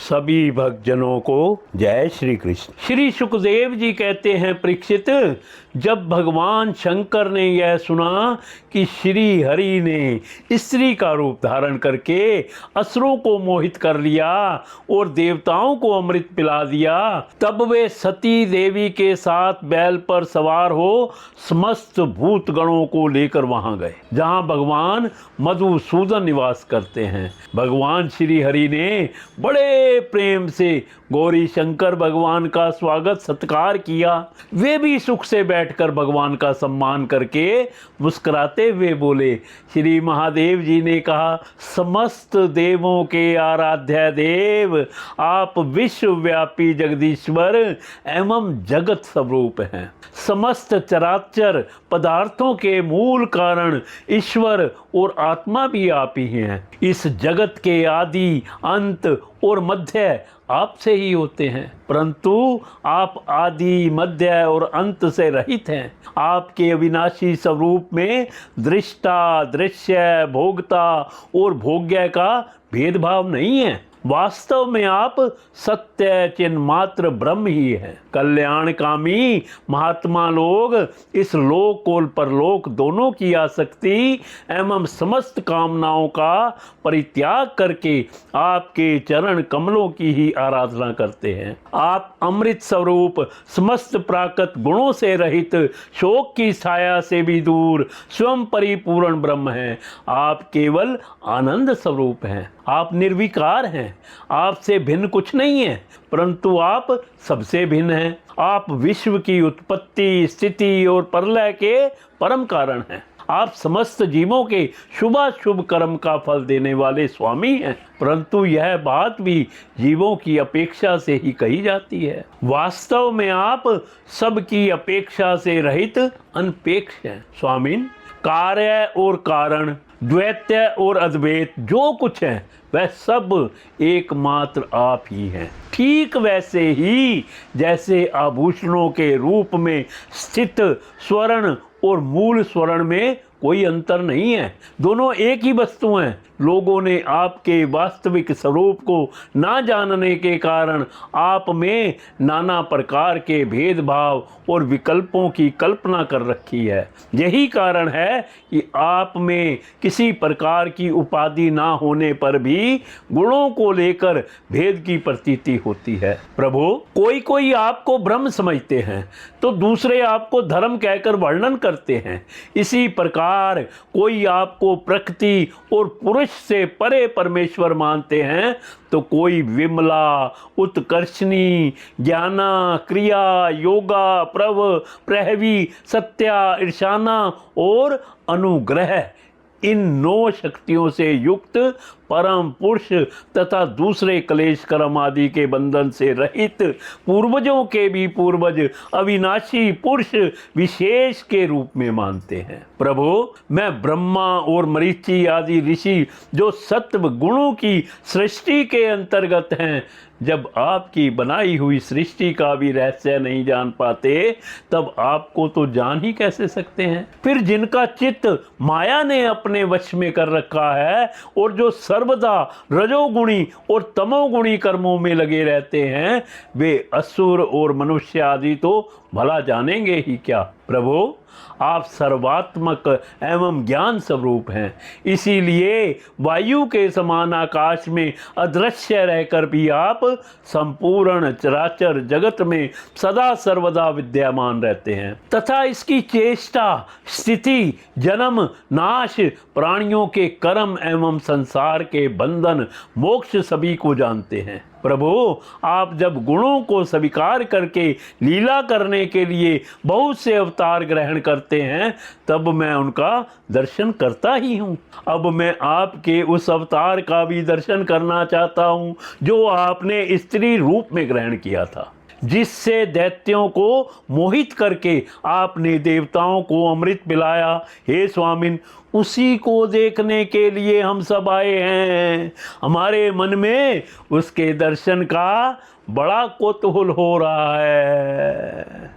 सभी भक्तजनों को जय श्री कृष्ण। श्री सुखदेव जी कहते हैं, परीक्षित, जब भगवान शंकर ने यह सुना कि श्री हरि ने स्त्री का रूप धारण करके असुरों को मोहित कर लिया और देवताओं को अमृत पिला दिया, तब वे सती देवी के साथ बैल पर सवार हो समस्त भूत गणों को लेकर वहां गए जहां भगवान मधुसूदन निवास करते हैं। भगवान श्री हरि ने बड़े प्रेम से गौरी शंकर भगवान का स्वागत सत्कार किया। वे भी सुख से बैठकर भगवान का सम्मान करके मुस्कुराते हुए बोले। श्री महादेव जी ने कहा, समस्त देवों के आराध्य देव, आप विश्वव्यापी जगदीश्वर एवं जगत स्वरूप हैं। समस्त चराचर पदार्थों के मूल कारण ईश्वर और आत्मा भी आप ही हैं। इस जगत के आदि, अंत और मध्य आपसे ही होते हैं, परंतु आप आदि, मध्य और अंत से रहित हैं। आपके अविनाशी स्वरूप में दृष्टा, दृश्य, भोगता और भोग्य का भेदभाव नहीं है। वास्तव में आप सत्य चिन्मात्र ब्रह्म ही हैं। कल्याणकामी महात्मा लोग इस लोक और परलोक दोनों की आसक्ति एवं समस्त कामनाओं का परित्याग करके आपके चरण कमलों की ही आराधना करते हैं। आप अमृत स्वरूप, समस्त प्राकृत गुणों से रहित, शोक की छाया से भी दूर, स्वयं परिपूर्ण ब्रह्म हैं। आप केवल आनंद स्वरूप हैं। आप निर्विकार हैं। आपसे भिन्न कुछ नहीं है, परंतु आप सबसे भिन्न हैं। आप विश्व की उत्पत्ति, स्थिति और प्रलय के परम कारण हैं। आप समस्त जीवों के शुभाशुभ कर्म का फल देने वाले स्वामी हैं, परंतु यह बात भी जीवों की अपेक्षा से ही कही जाती है। वास्तव में आप सबकी अपेक्षा से रहित अनपेक्ष हैं। स्वामिन, कार्य और कारण, द्वैत्य और अद्वैत जो कुछ है वह सब एकमात्र आप ही हैं। ठीक वैसे ही जैसे आभूषणों के रूप में स्थित स्वर्ण और मूल स्वर्ण में कोई अंतर नहीं है, दोनों एक ही वस्तु हैं। लोगों ने आपके वास्तविक स्वरूप को ना जानने के कारण आप में नाना प्रकार के भेदभाव और विकल्पों की कल्पना कर रखी है। यही कारण है कि आप में किसी प्रकार की उपाधि ना होने पर भी गुणों को लेकर भेद की प्रतीति होती है। प्रभु, कोई कोई आपको ब्रह्म समझते हैं तो दूसरे आपको धर्म कहकर वर्णन करते हैं। इसी प्रकार कोई आपको प्रकृति और पुरुष से परे परमेश्वर मानते हैं तो कोई विमला, उत्कर्षणी, ज्ञाना, क्रिया, योगा, प्रव, प्रहवी, सत्या, ईर्षाना और अनुग्रह, इन 9 शक्तियों से युक्त परम पुरुष तथा दूसरे क्लेश कर्म आदि के बंधन से रहित पूर्वजों के भी पूर्वज अविनाशी पुरुष विशेष के रूप में मानते हैं। प्रभु, मैं ब्रह्मा और मरीचि आदि ऋषि जो सत्व गुणों की सृष्टि के अंतर्गत हैं, जब आपकी बनाई हुई सृष्टि का भी रहस्य नहीं जान पाते तब आपको तो जान ही कैसे सकते हैं। फिर जिनका चित्त माया ने अपने वश में कर रखा है और जो सर्वदा रजोगुणी और तमोगुणी कर्मों में लगे रहते हैं, वे असुर और मनुष्य आदि तो भला जानेंगे ही क्या। प्रभु, आप सर्वात्मक एवं ज्ञान स्वरूप हैं, इसीलिए वायु के समान आकाश में अदृश्य रहकर भी आप संपूर्ण चराचर जगत में सदा सर्वदा विद्यमान रहते हैं तथा इसकी चेष्टा, स्थिति, जन्म, नाश, प्राणियों के कर्म एवं संसार के बंधन, मोक्ष सभी को जानते हैं। प्रभु, आप जब गुणों को स्वीकार करके लीला करने के लिए बहुत से अवतार ग्रहण करते हैं तब मैं उनका दर्शन करता ही हूँ। अब मैं आपके उस अवतार का भी दर्शन करना चाहता हूँ जो आपने स्त्री रूप में ग्रहण किया था, जिससे दैत्यों को मोहित करके आपने देवताओं को अमृत पिलाया। हे स्वामिन, उसी को देखने के लिए हम सब आए हैं। हमारे मन में उसके दर्शन का बड़ा कौतूहल हो रहा है।